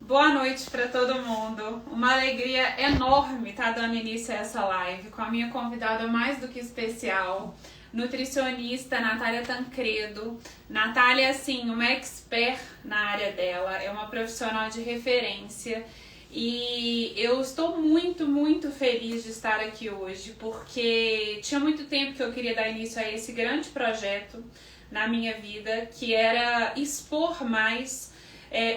Boa noite para todo mundo. Uma alegria enorme estar dando início a essa live com a minha convidada mais do que especial, nutricionista Natália Tancredo. Natália, assim, uma expert na área dela, é uma profissional de referência e eu estou muito feliz de estar aqui hoje porque tinha muito tempo que eu queria dar início a esse grande projeto na minha vida, que era expor mais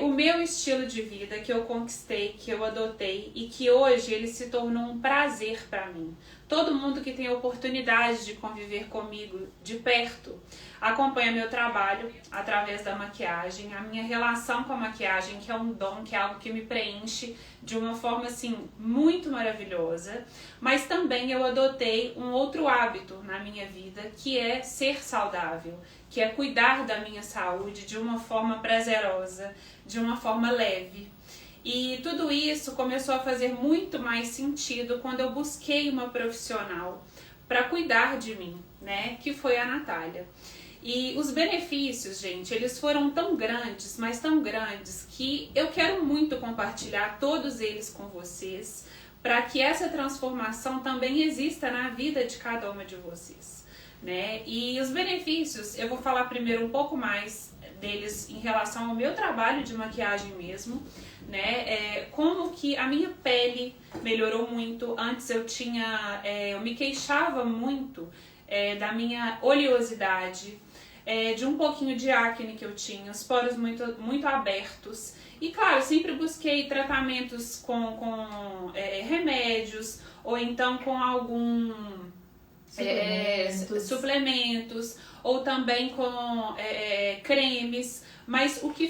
o meu estilo de vida que eu conquistei, que eu adotei e que hoje ele se tornou um prazer para mim. Todo mundo que tem a oportunidade de conviver comigo de perto acompanha meu trabalho através da maquiagem, a minha relação com a maquiagem, que é um dom, que é algo que me preenche de uma forma assim muito maravilhosa, mas também eu adotei um outro hábito na minha vida, que é ser saudável, que é cuidar da minha saúde de uma forma prazerosa, de uma forma leve. E tudo isso começou a fazer muito mais sentido quando eu busquei uma profissional para cuidar de mim, né? Que foi a Natália. E os benefícios, gente, eles foram tão grandes, mas tão grandes, que eu quero muito compartilhar todos eles com vocês, para que essa transformação também exista na vida de cada uma de vocês, né? E os benefícios, eu vou falar primeiro um pouco mais deles em relação ao meu trabalho de maquiagem mesmo, né? Como que a minha pele melhorou muito. Antes eu me queixava muito da minha oleosidade, de um pouquinho de acne que eu tinha, os poros muito abertos. E claro, eu sempre busquei tratamentos com remédios ou então com algum suplementos ou também com cremes, mas o que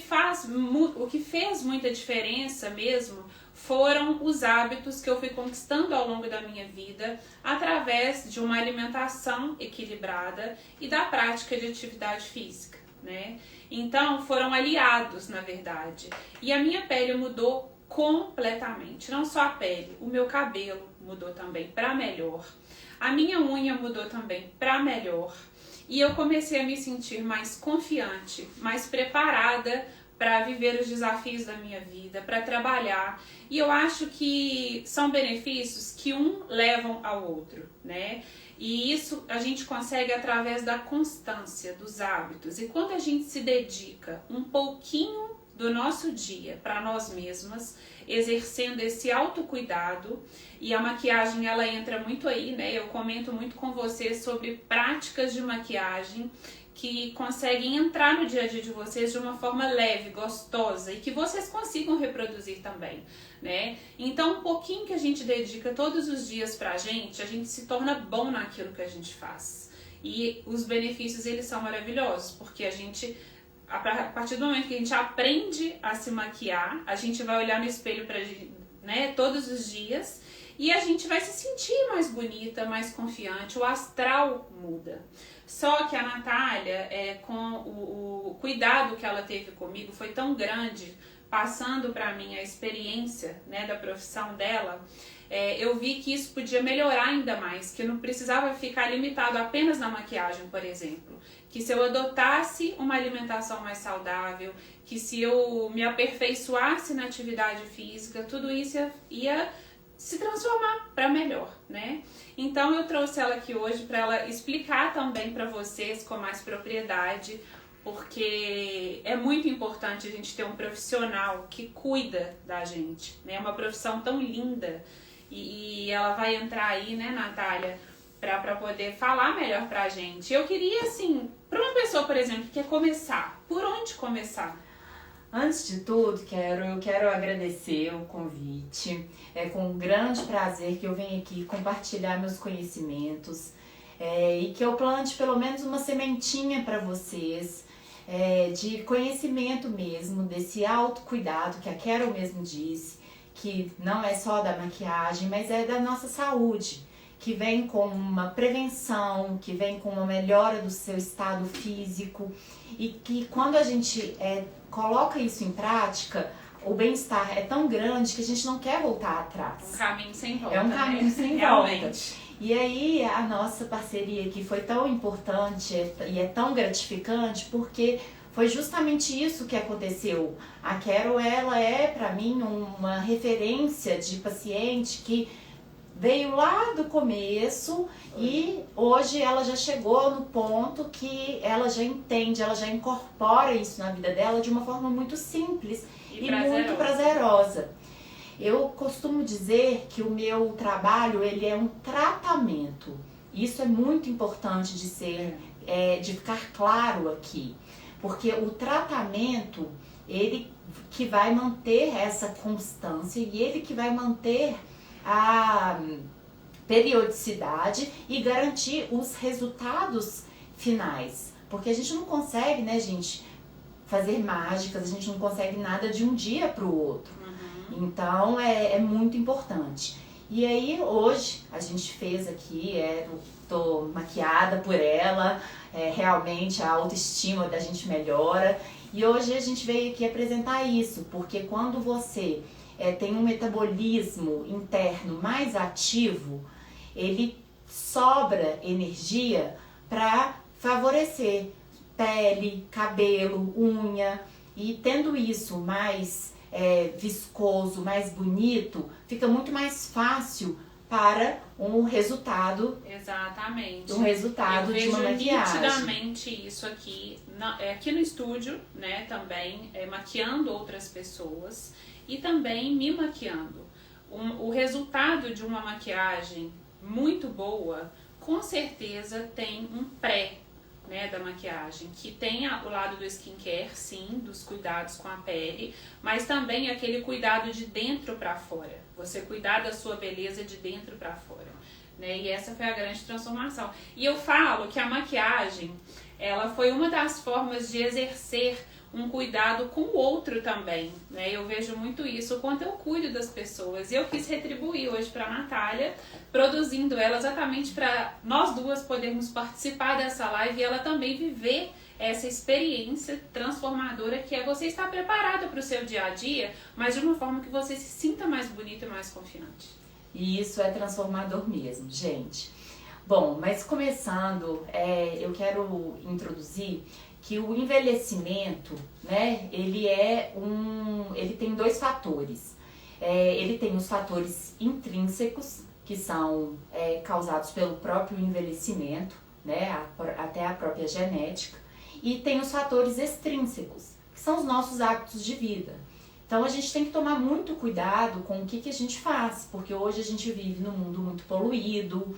fez muita diferença mesmo foram os hábitos que eu fui conquistando ao longo da minha vida através de uma alimentação equilibrada e da prática de atividade física, né? Então foram aliados, na verdade, e a minha pele mudou completamente, não só a pele, o meu cabelo mudou também para melhor. A minha unha mudou também para melhor e eu comecei a me sentir mais confiante, mais preparada para viver os desafios da minha vida, para trabalhar. E eu acho que são benefícios que um levam ao outro, né? E isso a gente consegue através da constância, dos hábitos. E quando a gente se dedica um pouquinho do nosso dia para nós mesmas, exercendo esse autocuidado, e a maquiagem ela entra muito aí, né? Eu comento muito com vocês sobre práticas de maquiagem que conseguem entrar no dia a dia de vocês de uma forma leve, gostosa e que vocês consigam reproduzir também, né? Então, um pouquinho que a gente dedica todos os dias pra gente, a gente se torna bom naquilo que a gente faz. E os benefícios, eles são maravilhosos, porque a partir do momento que a gente aprende a se maquiar, a gente vai olhar no espelho né, todos os dias e a gente vai se sentir mais bonita, mais confiante, o astral muda. Só que a Natália, com o cuidado que ela teve comigo, foi tão grande, passando para mim a experiência, né, da profissão dela, eu vi que isso podia melhorar ainda mais, que eu não precisava ficar limitado apenas na maquiagem, por exemplo. Que se eu adotasse uma alimentação mais saudável, que se eu me aperfeiçoasse na atividade física, tudo isso ia se transformar para melhor, né? Então eu trouxe ela aqui hoje para ela explicar também para vocês com mais propriedade, porque é muito importante a gente ter um profissional que cuida da gente, né? É uma profissão tão linda e ela vai entrar aí, né, Natália, para poder falar melhor pra gente. Eu queria, assim, para uma pessoa, por exemplo, que quer começar, por onde começar? Antes de tudo, eu quero agradecer o convite. É com grande prazer que eu venho aqui compartilhar meus conhecimentos e que eu plante pelo menos uma sementinha para vocês de conhecimento mesmo, desse autocuidado que a Carol mesmo disse, que não é só da maquiagem, mas é da nossa saúde, que vem com uma prevenção, que vem com uma melhora do seu estado físico e que quando a gente coloca isso em prática, o bem-estar é tão grande que a gente não quer voltar atrás. Um caminho sem volta. É um caminho né? sem Realmente. volta. E aí a nossa parceria que foi tão importante e é tão gratificante porque foi justamente isso que aconteceu. A Carol, ela é para mim uma referência de paciente que veio lá do começo e hoje ela já chegou no ponto que ela já entende, ela já incorpora isso na vida dela de uma forma muito simples e muito prazerosa. Eu costumo dizer que o meu trabalho, ele é um tratamento. Isso é muito importante de ficar claro aqui. Porque o tratamento, ele que vai manter essa constância e ele que vai manter a periodicidade e garantir os resultados finais. Porque a gente não consegue, né, gente, fazer mágicas, a gente não consegue nada de um dia para o outro. Então é muito importante. E aí hoje a gente fez aqui, tô maquiada por ela, realmente a autoestima da gente melhora. E hoje a gente veio aqui apresentar isso, porque quando você tem um metabolismo interno mais ativo, ele sobra energia para favorecer pele, cabelo, unha. E tendo isso mais viscoso, mais bonito, fica muito mais fácil para um resultado. Exatamente. Um resultado de uma maquiagem. Nitidamente isso aqui, aqui no estúdio, né, também, maquiando outras pessoas e também me maquiando. O resultado de uma maquiagem muito boa, com certeza tem um pré, né, da maquiagem, que tem o lado do skincare, sim, dos cuidados com a pele, mas também aquele cuidado de dentro para fora. Você cuidar da sua beleza de dentro para fora, né? E essa foi a grande transformação. E eu falo que a maquiagem, ela foi uma das formas de exercer um cuidado com o outro também, né? Eu vejo muito isso, o quanto eu cuido das pessoas. E eu quis retribuir hoje para a Natália, produzindo ela exatamente para nós duas podermos participar dessa live e ela também viver essa experiência transformadora que é você estar preparada para o seu dia a dia, mas de uma forma que você se sinta mais bonita e mais confiante. E isso é transformador mesmo, gente. Bom, mas começando, eu quero introduzir que o envelhecimento, né, ele tem dois fatores. Ele tem os fatores intrínsecos, que são causados pelo próprio envelhecimento, né, até a própria genética, e tem os fatores extrínsecos, que são os nossos hábitos de vida. Então a gente tem que tomar muito cuidado com o que a gente faz, porque hoje a gente vive num mundo muito poluído,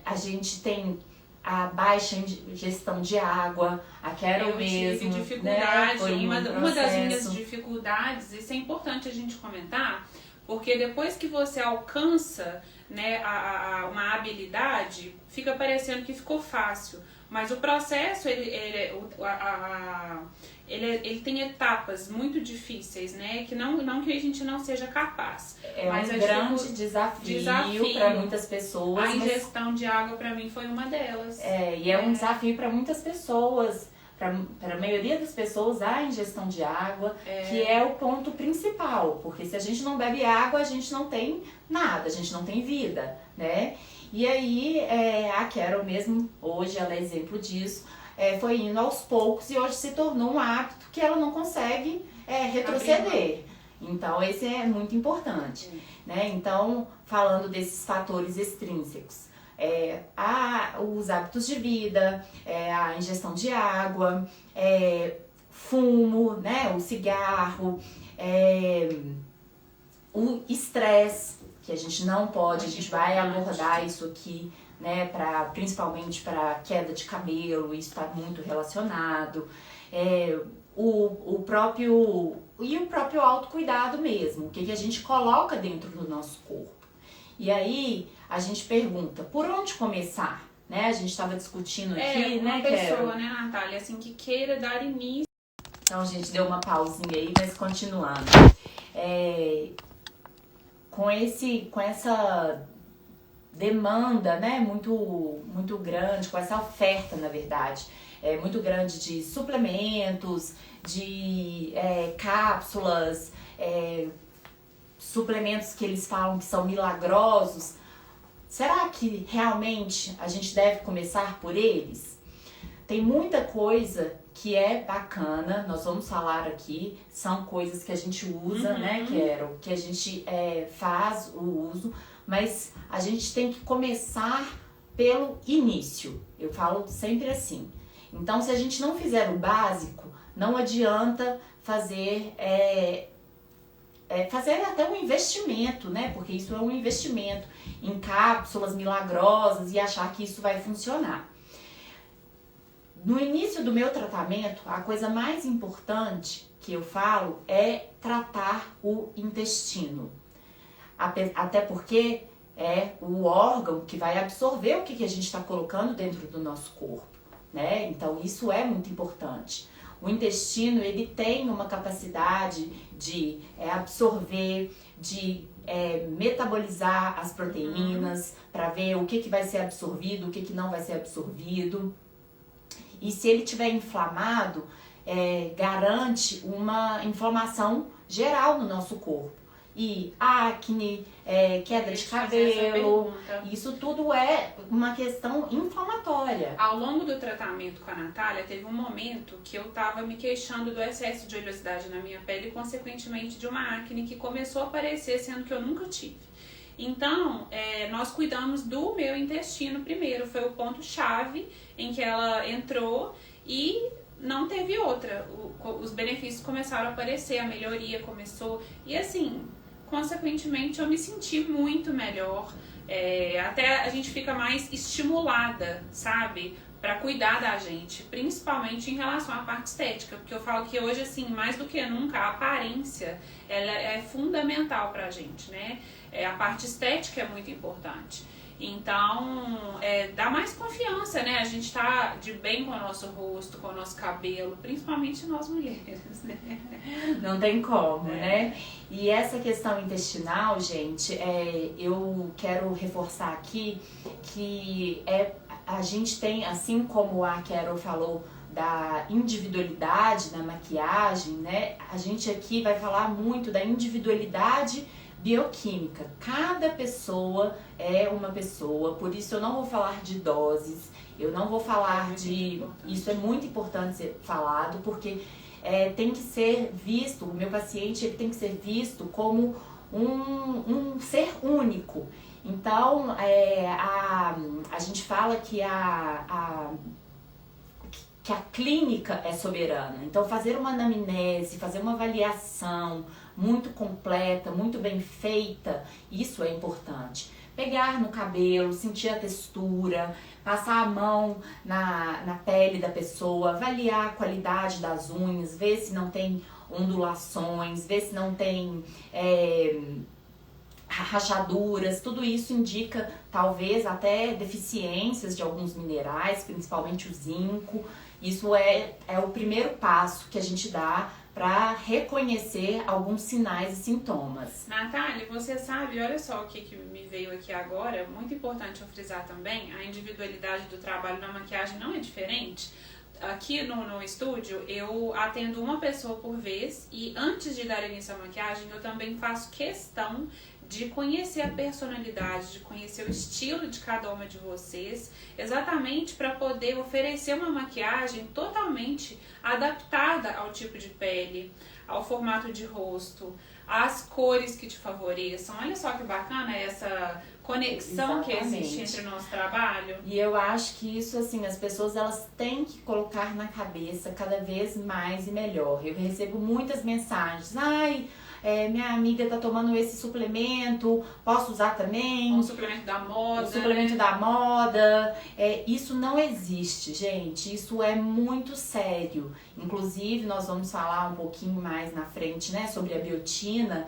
a gente tem a baixa ingestão de água, a Carol mesmo, tive dificuldade, né? Uma das minhas dificuldades, isso é importante a gente comentar, porque depois que você alcança, né, uma habilidade, fica parecendo que ficou fácil. Mas o processo, ele tem etapas muito difíceis, né? Que não que a gente não seja capaz. Mas um grande desafio para muitas pessoas. A ingestão de água para mim foi uma delas. E é um desafio para muitas pessoas. Para a maioria das pessoas, a ingestão de água, que é o ponto principal. Porque se a gente não bebe água, a gente não tem nada, a gente não tem vida, né? E aí, a Carol mesmo, hoje ela é exemplo disso, foi indo aos poucos e hoje se tornou um hábito que ela não consegue retroceder. Então, esse é muito importante, né? Então, falando desses fatores extrínsecos, os hábitos de vida, a ingestão de água, fumo, né? O cigarro, o estresse, que a gente não pode, a gente vai abordar isso aqui, né, principalmente para queda de cabelo, isso está muito relacionado, o próprio autocuidado mesmo, o que a gente coloca dentro do nosso corpo. E aí a gente pergunta, por onde começar? Né? A gente estava discutindo aqui, uma pessoa, né, Natália, assim, que queira dar início. Então a gente deu uma pausinha aí, mas continuando. Com essa demanda, né, muito grande, com essa oferta, na verdade, muito grande de suplementos, de cápsulas, suplementos que eles falam que são milagrosos. Será que realmente a gente deve começar por eles? tem muita coisa que é bacana, nós vamos falar aqui, são coisas que a gente usa, né, Quero, que a gente faz o uso, mas a gente tem que começar pelo início. Eu falo sempre assim. Então, se a gente não fizer o básico, não adianta fazer até um investimento, né? Porque isso é um investimento em cápsulas milagrosas e achar que isso vai funcionar. No início do meu tratamento, a coisa mais importante que eu falo é tratar o intestino. Até porque é o órgão que vai absorver o que a gente está colocando dentro do nosso corpo, né? Então isso é muito importante. O intestino, ele tem uma capacidade de absorver, de metabolizar as proteínas para ver o que vai ser absorvido, o que não vai ser absorvido. E se ele estiver inflamado, garante uma inflamação geral no nosso corpo. E acne, queda de cabelo, isso tudo é uma questão inflamatória. Ao longo do tratamento com a Natália, teve um momento que eu tava me queixando do excesso de oleosidade na minha pele e, consequentemente, de uma acne que começou a aparecer, sendo que eu nunca tive. Então, nós cuidamos do meu intestino primeiro, foi o ponto-chave em que ela entrou e não teve outra. Os benefícios começaram a aparecer, a melhoria começou e assim, consequentemente eu me senti muito melhor, até a gente fica mais estimulada, sabe? Pra cuidar da gente, principalmente em relação à parte estética, porque eu falo que hoje, assim, mais do que nunca, a aparência, ela é fundamental pra gente, né? A parte estética é muito importante. Então, dá mais confiança, né? A gente tá de bem com o nosso rosto, com o nosso cabelo, principalmente nós mulheres, né? Não tem como, né? E essa questão intestinal, gente, eu quero reforçar aqui que a gente tem, assim como a Carol falou da individualidade na maquiagem, né? A gente aqui vai falar muito da individualidade bioquímica. Cada pessoa é uma pessoa, por isso eu não vou falar de doses, eu não vou falar de... Isso é muito importante ser falado, porque tem que ser visto, o meu paciente ele tem que ser visto como um ser único. Então, a gente fala que a clínica é soberana. Então, fazer uma anamnese, fazer uma avaliação muito completa, muito bem feita, isso é importante. Pegar no cabelo, sentir a textura, passar a mão na pele da pessoa, avaliar a qualidade das unhas, ver se não tem ondulações, ver se não tem rachaduras, tudo isso indica talvez até deficiências de alguns minerais, principalmente o zinco. Isso é o primeiro passo que a gente dá para reconhecer alguns sinais e sintomas. Natália, você sabe, olha só o que me veio aqui agora, muito importante eu frisar também, a individualidade do trabalho na maquiagem não é diferente. Aqui no estúdio eu atendo uma pessoa por vez e antes de dar início à maquiagem eu também faço questão de conhecer a personalidade, de conhecer o estilo de cada uma de vocês, exatamente para poder oferecer uma maquiagem totalmente adaptada ao tipo de pele, ao formato de rosto, às cores que te favoreçam. Olha só que bacana essa conexão que existe entre o nosso trabalho. E eu acho que isso, assim, as pessoas elas têm que colocar na cabeça cada vez mais e melhor. Eu recebo muitas mensagens, minha amiga tá tomando esse suplemento, posso usar também? Um suplemento da moda. Um suplemento da moda. Isso não existe, gente. Isso é muito sério. Inclusive, nós vamos falar um pouquinho mais na frente, né, sobre a biotina.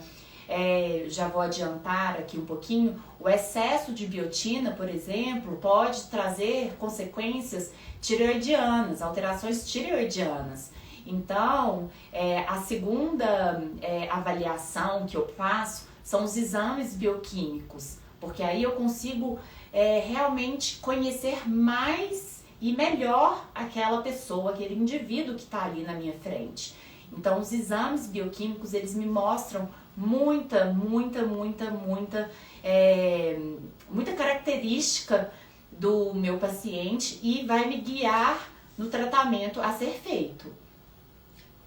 Já vou adiantar aqui um pouquinho. O excesso de biotina, por exemplo, pode trazer consequências tireoidianas, alterações tireoidianas. Então, a segunda avaliação que eu faço são os exames bioquímicos, porque aí eu consigo realmente conhecer mais e melhor aquela pessoa, aquele indivíduo que está ali na minha frente. Então, os exames bioquímicos, eles me mostram muita característica do meu paciente e vai me guiar no tratamento a ser feito.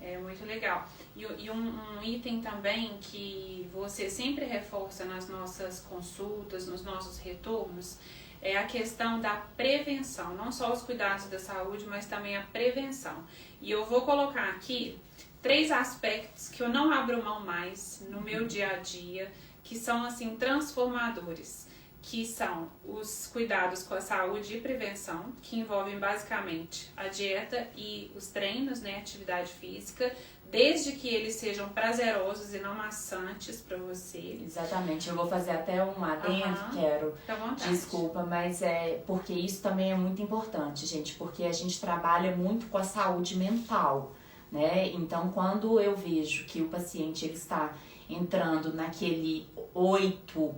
É muito legal. E um item também que você sempre reforça nas nossas consultas, nos nossos retornos, é a questão da prevenção. Não só os cuidados da saúde, mas também a prevenção. E eu vou colocar aqui 3 aspectos que eu não abro mão mais no meu dia a dia, que são assim transformadores, que são os cuidados com a saúde e prevenção, que envolvem basicamente a dieta e os treinos, né, atividade física, desde que eles sejam prazerosos e não maçantes para você. Exatamente, eu vou fazer até um adendo, quero. Fica à vontade. Desculpa, mas é porque isso também é muito importante, gente, porque a gente trabalha muito com a saúde mental, né? Então, quando eu vejo que o paciente ele está entrando naquele 8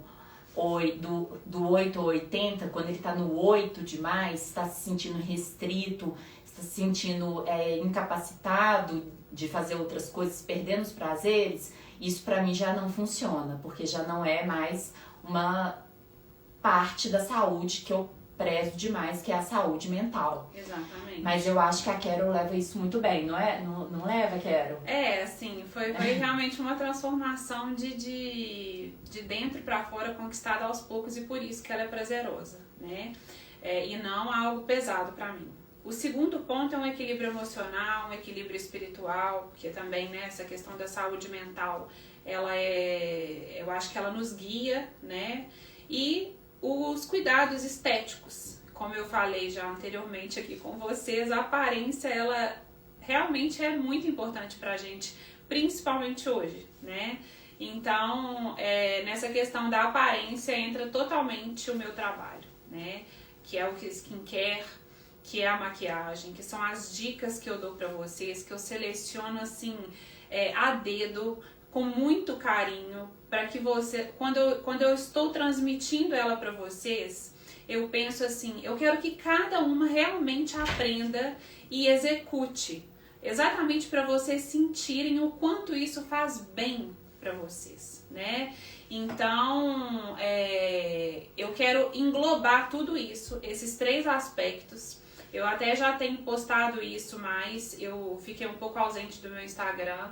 do 8 ao 80, quando ele está no 8 demais, está se sentindo restrito, está se sentindo incapacitado de fazer outras coisas, perdendo os prazeres, isso para mim já não funciona, porque já não é mais uma parte da saúde que eu prezo demais, que é a saúde mental. Exatamente. Mas eu acho que a Carol leva isso muito bem, não é? Não leva, Carol? Assim, foi realmente uma transformação de dentro para fora, conquistada aos poucos, e por isso que ela é prazerosa, né? E não algo pesado para mim. O segundo ponto é um equilíbrio emocional, um equilíbrio espiritual, porque também, né, essa questão da saúde mental, eu acho que ela nos guia, né? E os cuidados estéticos, como eu falei já anteriormente aqui com vocês, a aparência, ela realmente é muito importante pra gente, principalmente hoje, né? Então, nessa questão da aparência entra totalmente o meu trabalho, né? Que é o skincare, que é a maquiagem, que são as dicas que eu dou pra vocês, que eu seleciono assim, a dedo, com muito carinho, para que você, quando eu estou transmitindo ela para vocês, eu penso assim, eu quero que cada uma realmente aprenda e execute, exatamente para vocês sentirem o quanto isso faz bem para vocês, né? Então, eu quero englobar tudo isso, esses 3 aspectos. Eu até já tenho postado isso, mas eu fiquei um pouco ausente do meu Instagram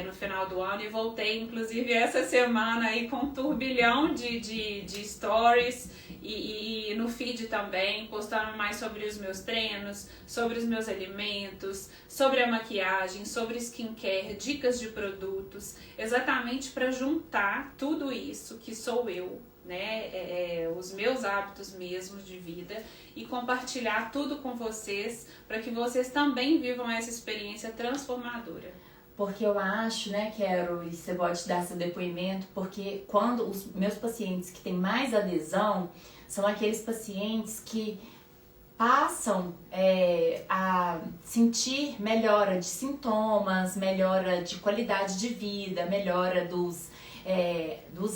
no final do ano e voltei, inclusive, essa semana aí com um turbilhão de stories e no feed também, postando mais sobre os meus treinos, sobre os meus alimentos, sobre a maquiagem, sobre skincare, dicas de produtos, exatamente para juntar tudo isso que sou eu, né, os meus hábitos mesmos de vida, e compartilhar tudo com vocês para que vocês também vivam essa experiência transformadora. Porque eu acho, né, Carol, e você pode dar seu depoimento, porque quando os meus pacientes que têm mais adesão são aqueles pacientes que passam a sentir melhora de sintomas, melhora de qualidade de vida, melhora dos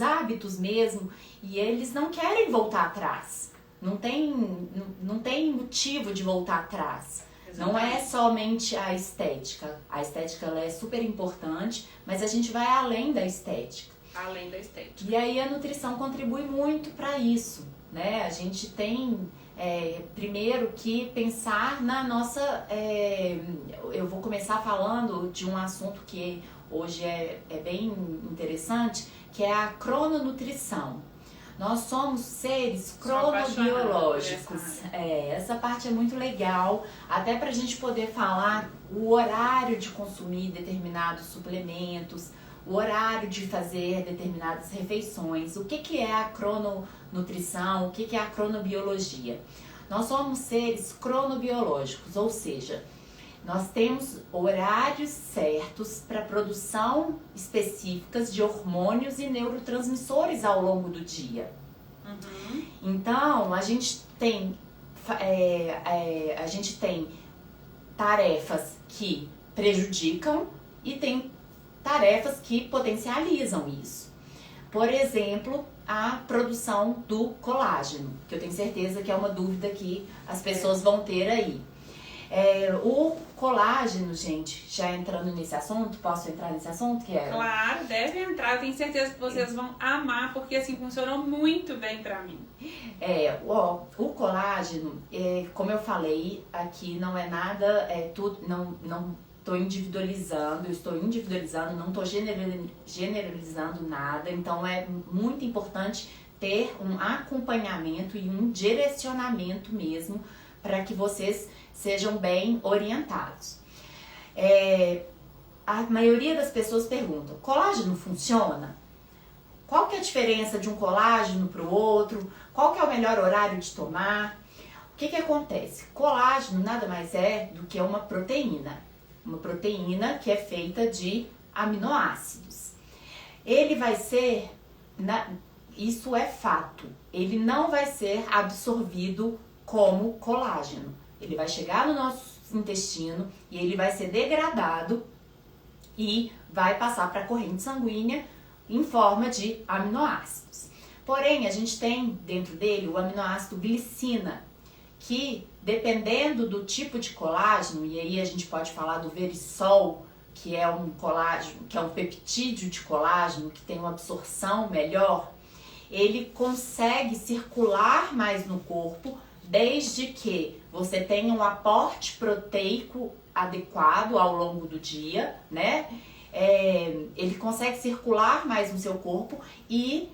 hábitos mesmo, e eles não querem voltar atrás. Não tem motivo de voltar atrás. Exatamente. Não é somente a estética. A estética ela é super importante, mas a gente vai além da estética. Além da estética. E aí a nutrição contribui muito para isso, né? A gente tem primeiro que pensar na nossa... eu vou começar falando de um assunto que hoje é bem interessante, que é a crononutrição. Nós somos seres cronobiológicos. Essa parte é muito legal, até para a gente poder falar o horário de consumir determinados suplementos, o horário de fazer determinadas refeições, o que é a crononutrição, o que é a cronobiologia. Nós somos seres cronobiológicos, ou seja, nós temos horários certos para produção específicas de hormônios e neurotransmissores ao longo do dia. Uhum. Então, a gente tem tarefas que prejudicam e tem tarefas que potencializam isso. Por exemplo, a produção do colágeno, que eu tenho certeza que é uma dúvida que as pessoas vão ter aí. O colágeno, gente, já entrando nesse assunto, posso entrar nesse assunto, Kiara? Claro, deve entrar. Tenho certeza que vocês vão amar, porque assim funcionou muito bem pra mim. O colágeno, como eu falei, aqui não é nada, tudo, não estou individualizando, não estou generalizando nada, então é muito importante ter um acompanhamento e um direcionamento mesmo para que vocês sejam bem orientados. A maioria das pessoas perguntam, colágeno funciona? Qual que é a diferença de um colágeno para o outro? Qual que é o melhor horário de tomar? O que acontece? Colágeno nada mais é do que uma proteína que é feita de aminoácidos. Ele vai ser, isso é fato, ele não vai ser absorvido como colágeno. Ele vai chegar no nosso intestino e ele vai ser degradado e vai passar para a corrente sanguínea em forma de aminoácidos. Porém, a gente tem dentro dele o aminoácido glicina, que dependendo do tipo de colágeno, e aí a gente pode falar do verisol, que é um colágeno, que é um peptídeo de colágeno, que tem uma absorção melhor, ele consegue circular mais no corpo, desde que você tenha um aporte proteico adequado ao longo do dia, né? Ele consegue circular mais no seu corpo e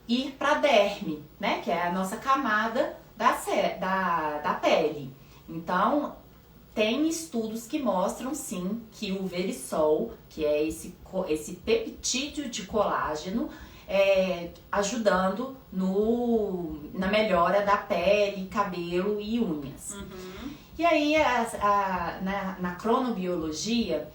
ir para a derme, né? Que é a nossa camada da pele. Então, tem estudos que mostram sim que o verisol, que é esse peptídeo de colágeno, ajudando na melhora da pele, cabelo e unhas. Uhum. E aí, na cronobiologia,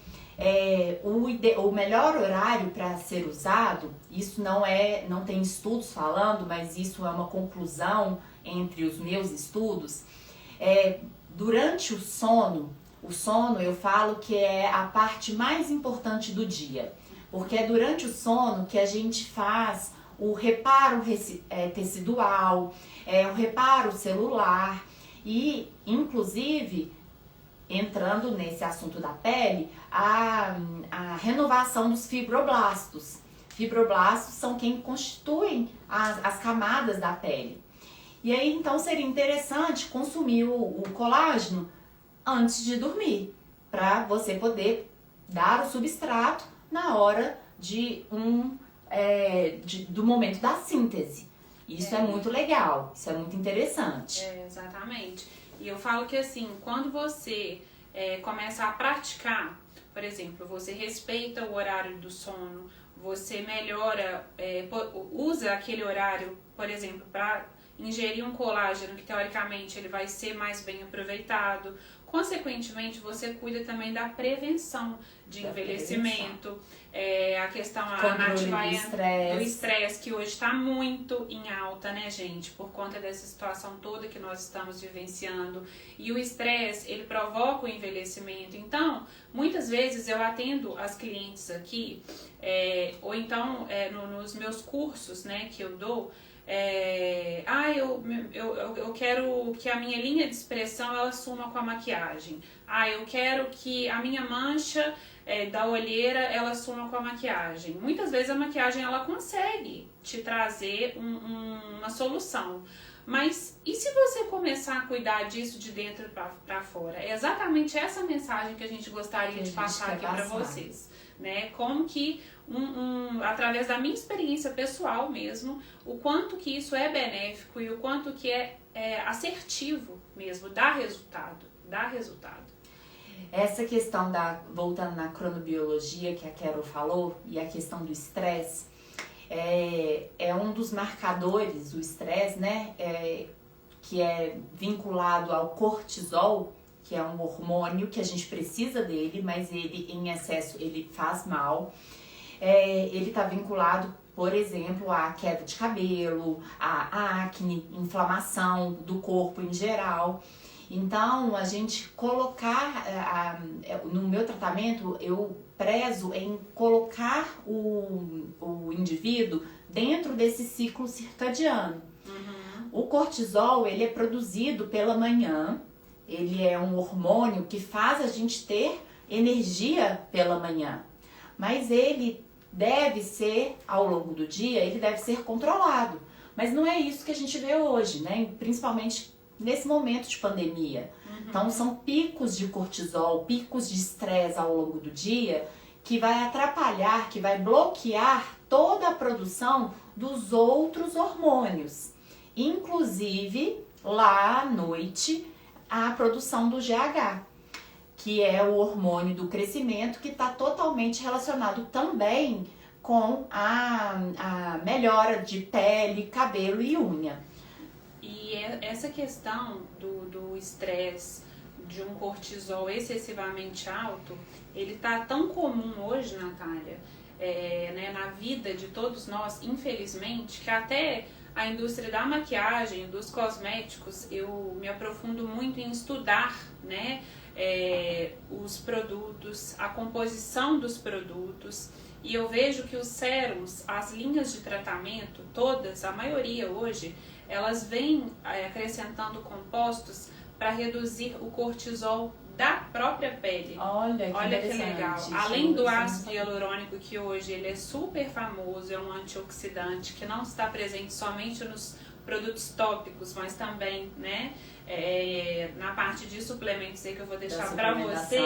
o melhor horário para ser usado, isso não tem estudos falando, mas isso é uma conclusão entre os meus estudos, durante o sono eu falo que é a parte mais importante do dia, porque é durante o sono que a gente faz o reparo tecidual, o reparo celular e, inclusive, entrando nesse assunto da pele, a renovação dos fibroblastos. Fibroblastos são quem constituem as camadas da pele. E aí, então, seria interessante consumir o colágeno antes de dormir, para você poder dar o substrato na hora do momento da síntese. Isso é muito legal, isso é muito interessante. Exatamente. E eu falo que assim, quando você começa a praticar, por exemplo, você respeita o horário do sono, você melhora, usa aquele horário, por exemplo, para ingerir um colágeno que teoricamente ele vai ser mais bem aproveitado. Consequentemente, você cuida também da prevenção de envelhecimento, a questão, a Nath vai do estresse, que hoje está muito em alta, né, gente? Por conta dessa situação toda que nós estamos vivenciando. E o estresse, ele provoca o envelhecimento. Então, muitas vezes eu atendo as clientes aqui, ou então nos meus cursos, né, que eu dou, eu quero que a minha linha de expressão ela suma com a maquiagem. Eu quero que a minha mancha da olheira ela suma com a maquiagem. Muitas vezes a maquiagem ela consegue te trazer uma solução. Mas e se você começar a cuidar disso de dentro para fora? É exatamente essa mensagem que a gente gostaria de passar aqui para vocês. Né? Como que, através da minha experiência pessoal mesmo, o quanto que isso é benéfico e o quanto que é assertivo mesmo, dá resultado. Essa questão voltando na cronobiologia que a Carol falou, e a questão do estresse, é um dos marcadores do estresse, né? Que é vinculado ao cortisol, que é um hormônio que a gente precisa dele, mas ele em excesso ele faz mal. Ele está vinculado, por exemplo, à queda de cabelo, à acne, inflamação do corpo em geral. Então, a gente colocar, no meu tratamento, eu prezo em colocar o indivíduo dentro desse ciclo circadiano. Uhum. O cortisol, ele é produzido pela manhã, ele é um hormônio que faz a gente ter energia pela manhã. Mas ele deve ser, ao longo do dia, ele deve ser controlado. Mas não é isso que a gente vê hoje, né? Principalmente nesse momento de pandemia. Então são picos de cortisol, picos de estresse ao longo do dia que vai atrapalhar, que vai bloquear toda a produção dos outros hormônios. Inclusive, lá à noite, a produção do GH, que é o hormônio do crescimento, que está totalmente relacionado também com a melhora de pele, cabelo e unha. E essa questão do estresse, de um cortisol excessivamente alto, ele tá tão comum hoje, Natália, né, na vida de todos nós, infelizmente, que até a indústria da maquiagem, dos cosméticos, eu me aprofundo muito em estudar, né, os produtos, a composição dos produtos, e eu vejo que os sérums, as linhas de tratamento, todas, a maioria hoje, elas vêm acrescentando compostos para reduzir o cortisol da própria pele. Olha que legal. Além do ácido hialurônico, que hoje ele é super famoso, é um antioxidante que não está presente somente nos produtos tópicos, mas também, né, na parte de suplementos aí que eu vou deixar para você,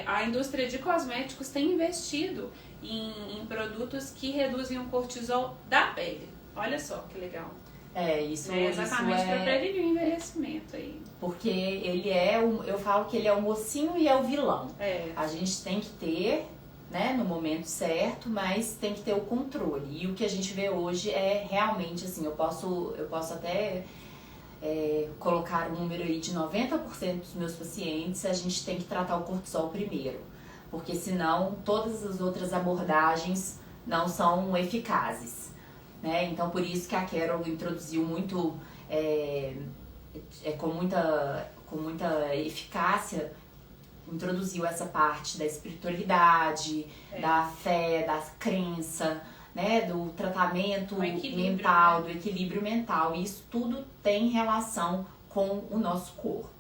a indústria de cosméticos tem investido em produtos que reduzem o cortisol da pele. Olha só que legal. Isso exatamente isso para prevenir o envelhecimento aí. Porque ele eu falo que ele é o mocinho e é o vilão. A gente tem que ter, né, no momento certo, mas tem que ter o controle. E o que a gente vê hoje é realmente assim, eu posso até colocar um número aí de 90% dos meus pacientes, a gente tem que tratar o cortisol primeiro. Porque senão todas as outras abordagens não são eficazes. Né? Então, por isso que a Carol introduziu muito, com muita eficácia, introduziu essa parte da espiritualidade, da fé, da crença, né? Do tratamento mental, do equilíbrio mental. E isso tudo tem relação com o nosso corpo.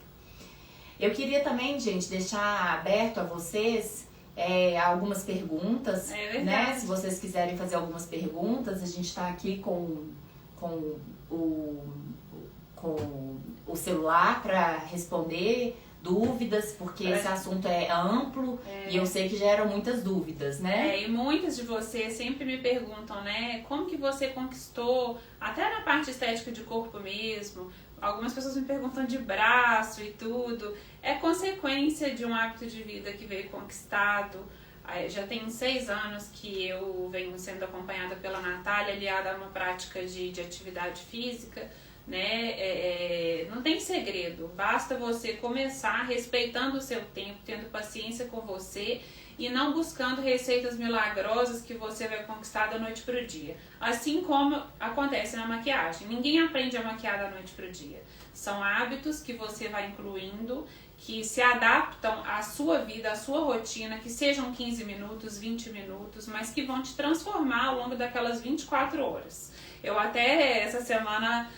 Eu queria também, gente, deixar aberto a vocês algumas perguntas, né? Se vocês quiserem fazer algumas perguntas, a gente está aqui com o celular para responder dúvidas, porque esse assunto é amplo e eu sei que geram muitas dúvidas, né? E muitas de vocês sempre me perguntam, né? Como que você conquistou, até na parte estética de corpo mesmo, algumas pessoas me perguntam de braço e tudo. É consequência de um hábito de vida que veio conquistado. Já tem 6 anos que eu venho sendo acompanhada pela Natália, aliada a uma prática de atividade física, né? Não tem segredo, basta você começar respeitando o seu tempo, tendo paciência com você e não buscando receitas milagrosas que você vai conquistar da noite pro dia. Assim como acontece na maquiagem. Ninguém aprende a maquiar da noite pro dia. São hábitos que você vai incluindo, que se adaptam à sua vida, à sua rotina, que sejam 15 minutos, 20 minutos, mas que vão te transformar ao longo daquelas 24 horas. Eu até essa semana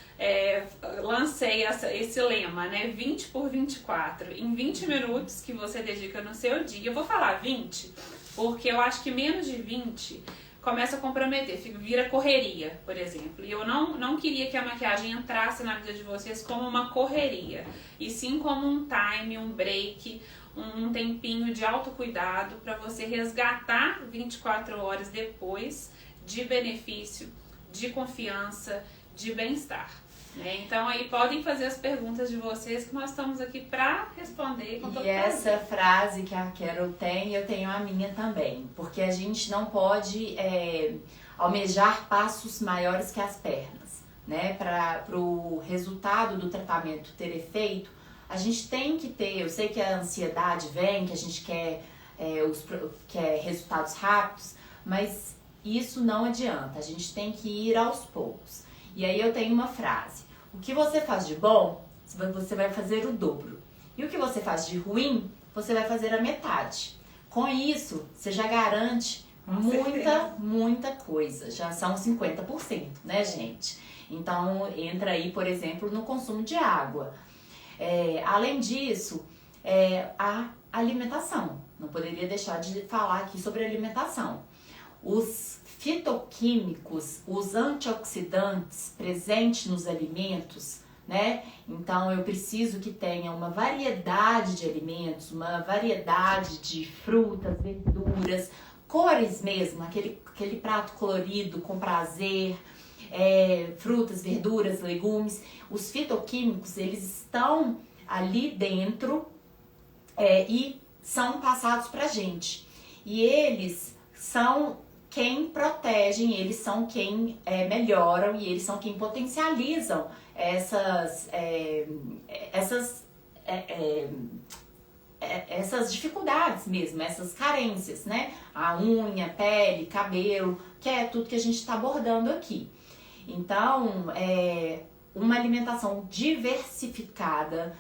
lancei esse lema, né? 20 por 24. Em 20 minutos que você dedica no seu dia. Eu vou falar 20, porque eu acho que menos de 20 começa a comprometer, vira correria, por exemplo. E eu não queria que a maquiagem entrasse na vida de vocês como uma correria, e sim como um time, um break, um tempinho de autocuidado para você resgatar 24 horas depois de benefício, de confiança, de bem-estar. Então aí podem fazer as perguntas de vocês que nós estamos aqui para responder com todo prazer. E essa frase que a Carol tem, eu tenho a minha também, porque a gente não pode almejar passos maiores que as pernas, né? Para o resultado do tratamento ter efeito, a gente tem que ter, eu sei que a ansiedade vem, que a gente quer resultados rápidos, mas isso não adianta, a gente tem que ir aos poucos. E aí eu tenho uma frase: o que você faz de bom, você vai fazer o dobro. E o que você faz de ruim, você vai fazer a metade. Com isso, você já garante muita coisa. Já são 50%, né, gente? Então, entra aí, por exemplo, no consumo de água. Além disso, a alimentação. Não poderia deixar de falar aqui sobre alimentação. Os fitoquímicos, os antioxidantes presentes nos alimentos, né? Então eu preciso que tenha uma variedade de alimentos, uma variedade de frutas, verduras, cores mesmo, aquele prato colorido com prazer, frutas, verduras, legumes. Os fitoquímicos, eles estão ali dentro e são passados pra gente. E eles são quem protegem, eles são quem melhoram e eles são quem potencializam essas dificuldades mesmo, essas carências, né? A unha, pele, cabelo, que é tudo que a gente está abordando aqui. Então, uma alimentação diversificada,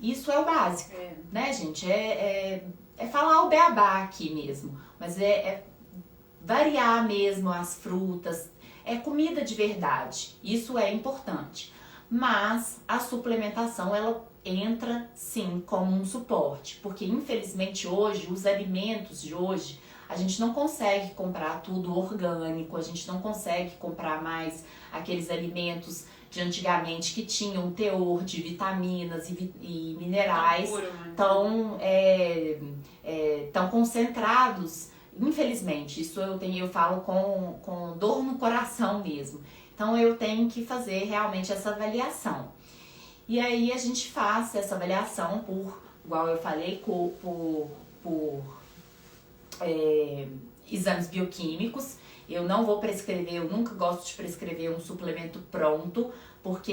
isso é o básico, né, gente? É falar o beabá aqui mesmo, mas variar mesmo as frutas, comida de verdade, isso é importante. Mas a suplementação, ela entra sim como um suporte, porque infelizmente hoje, os alimentos de hoje, a gente não consegue comprar tudo orgânico, a gente não consegue comprar mais aqueles alimentos de antigamente que tinham teor de vitaminas e minerais tão concentrados. Infelizmente, isso eu falo com dor no coração mesmo. Então eu tenho que fazer realmente essa avaliação. E aí a gente faz essa avaliação igual eu falei, por exames bioquímicos. Eu não vou prescrever, eu nunca gosto de prescrever um suplemento pronto, porque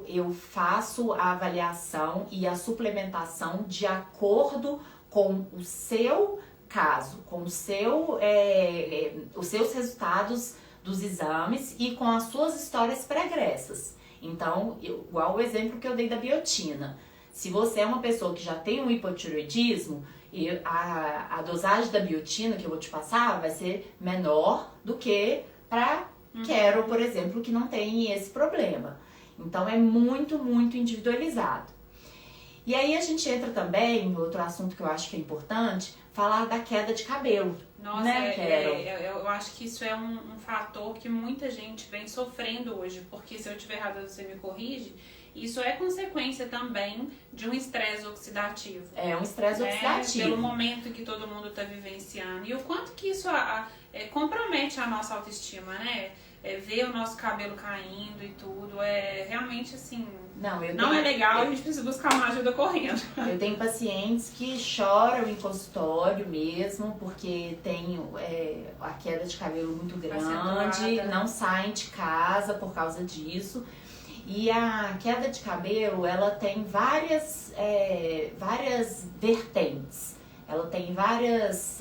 eu faço a avaliação e a suplementação de acordo com o seu caso, com os seus resultados dos exames e com as suas histórias pregressas. Então, igual o exemplo que eu dei da biotina. Se você é uma pessoa que já tem um hipotireoidismo, a dosagem da biotina que eu vou te passar vai ser menor do que para quero, por exemplo, que não tem esse problema. Então, é muito, muito individualizado. E aí a gente entra também em outro assunto que eu acho que é importante, falar da queda de cabelo. Nossa, né, eu acho que isso é um fator que muita gente vem sofrendo hoje, porque se eu estiver errada você me corrige, isso é consequência também de um estresse oxidativo. É um estresse oxidativo. Pelo momento que todo mundo está vivenciando. E o quanto que isso compromete a nossa autoestima, né? Ver o nosso cabelo caindo e tudo, realmente assim, não é legal, a gente precisa buscar uma ajuda correndo. Eu tenho pacientes que choram em consultório mesmo, porque tem a queda de cabelo muito grande, não saem de casa por causa disso. E a queda de cabelo, ela tem várias vertentes, ela tem várias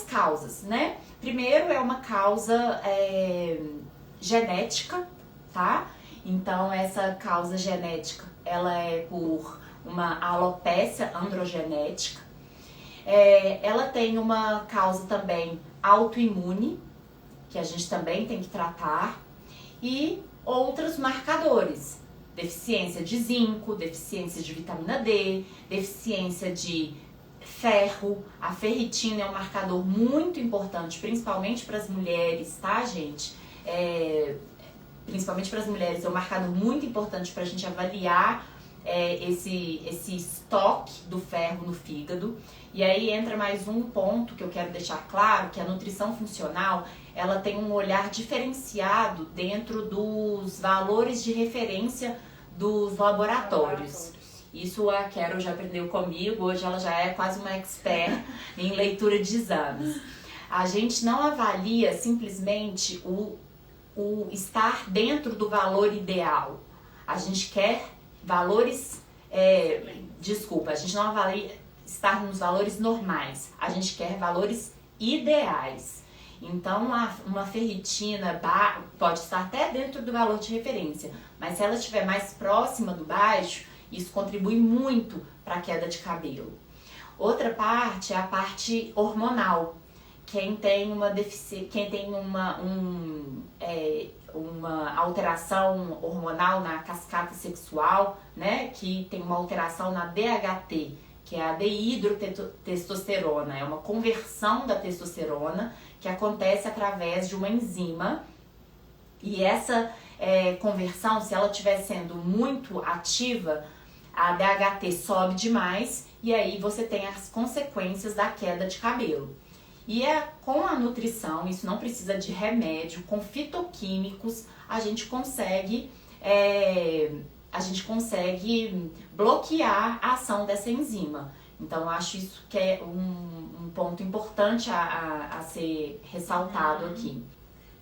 causas, né? Primeiro é uma causa genética, tá? Então essa causa genética, ela é por uma alopécia androgenética. Ela tem uma causa também autoimune, que a gente também tem que tratar, e outros marcadores, deficiência de zinco, deficiência de vitamina D, deficiência de ferro. A ferritina é um marcador muito importante, principalmente para as mulheres, tá, gente? Principalmente para as mulheres, é um marcador muito importante para a gente avaliar esse estoque do ferro no fígado. E aí entra mais um ponto que eu quero deixar claro, que a nutrição funcional, ela tem um olhar diferenciado dentro dos valores de referência dos laboratórios. Isso a Carol já aprendeu comigo, hoje ela já é quase uma expert em leitura de exames. A gente não avalia simplesmente o estar dentro do valor ideal. A gente quer valores... a gente não avalia estar nos valores normais. A gente quer valores ideais. Então, uma ferritina pode estar até dentro do valor de referência, mas se ela estiver mais próxima do baixo, isso contribui muito para a queda de cabelo. Outra parte é a parte hormonal, quem tem uma uma alteração hormonal na cascata sexual, né, que tem uma alteração na DHT, que é a dehidrotestosterona, é uma conversão da testosterona que acontece através de uma enzima, e essa conversão, se ela estiver sendo muito ativa, a DHT sobe demais e aí você tem as consequências da queda de cabelo. E com a nutrição, isso não precisa de remédio, com fitoquímicos a gente consegue bloquear a ação dessa enzima. Então, eu acho isso que é um ponto importante a ser ressaltado aqui.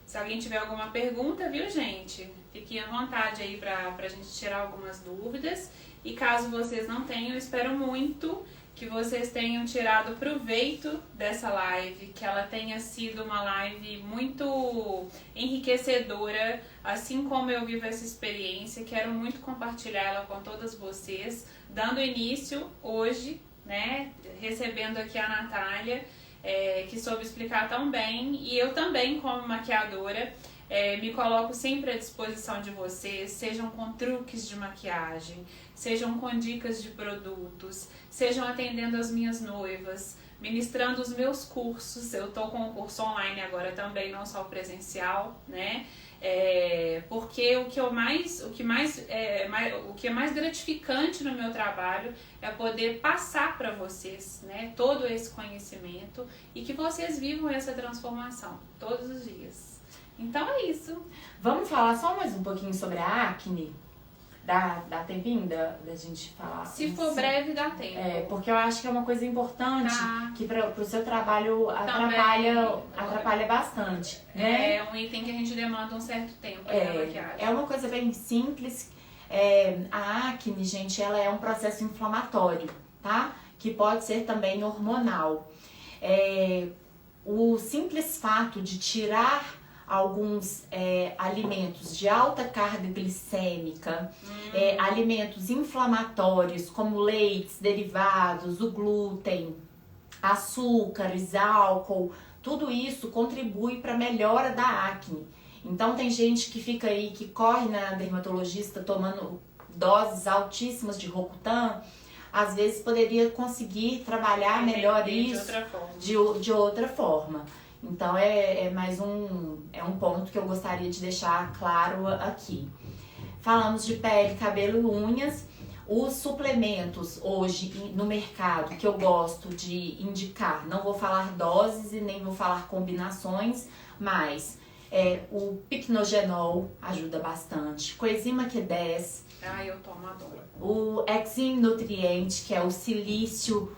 Se alguém tiver alguma pergunta, viu, gente? Fiquem à vontade aí pra gente tirar algumas dúvidas. E caso vocês não tenham, eu espero muito que vocês tenham tirado proveito dessa live, que ela tenha sido uma live muito enriquecedora, assim como eu vivo essa experiência. Quero muito compartilhar ela com todas vocês, dando início hoje, né, recebendo aqui a Natália, que soube explicar tão bem, e eu também, como maquiadora, me coloco sempre à disposição de vocês, sejam com truques de maquiagem, sejam com dicas de produtos, sejam atendendo as minhas noivas, ministrando os meus cursos. Eu tô com um curso online agora também, não só o presencial, né? Porque o que é mais gratificante no meu trabalho é poder passar para vocês, né, todo esse conhecimento e que vocês vivam essa transformação todos os dias. Então é isso. Vamos falar só mais um pouquinho sobre a acne? Dá tempinho da gente falar? Se for breve, dá tempo. Porque eu acho que é uma coisa importante, que pro seu trabalho atrapalha bastante. Né? É um item que a gente demanda um certo tempo na maquiagem. É uma coisa bem simples. A acne, gente, ela é um processo inflamatório, tá? Que pode ser também hormonal. O simples fato de tirar alguns alimentos de alta carga glicêmica, alimentos inflamatórios como leites, derivados, o glúten, açúcares, álcool, tudo isso contribui para a melhora da acne. Então tem gente que fica aí, que corre na dermatologista tomando doses altíssimas de Rocutan, às vezes poderia conseguir trabalhar melhor isso de outra forma. Então mais um ponto que eu gostaria de deixar claro aqui. Falamos de pele, cabelo e unhas. Os suplementos hoje no mercado que eu gosto de indicar, não vou falar doses e nem vou falar combinações, mas o Pycnogenol ajuda bastante, Coenzima Q10. Eu tomo, adoro. O Exim Nutriente, que é o silício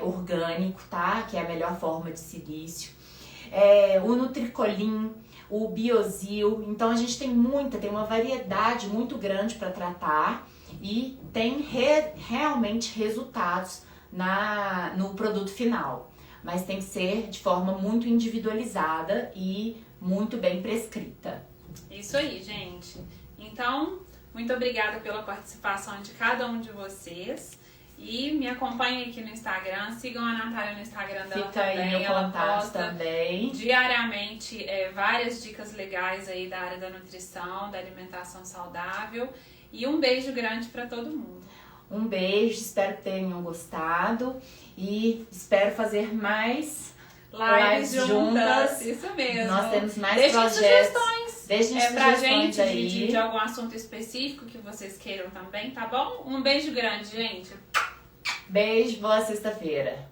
orgânico, tá? Que é a melhor forma de silício. O Nutricolin, o Biosil. Então a gente tem uma variedade muito grande para tratar e tem realmente resultados no produto final. Mas tem que ser de forma muito individualizada e muito bem prescrita. Isso aí, gente. Então, muito obrigada pela participação de cada um de vocês. E me acompanhem aqui no Instagram, sigam a Natália no Instagram dela. Fica também. Aí ela posta também diariamente várias dicas legais aí da área da nutrição, da alimentação saudável. E um beijo grande para todo mundo. Um beijo, espero que tenham gostado e espero fazer mais lives juntas. Isso mesmo. Nós temos mais projetos. Sugestões. Deixem pra sugestões gente aí. de algum assunto específico que vocês queiram também, tá bom? Um beijo grande, gente. Beijo, boa sexta-feira.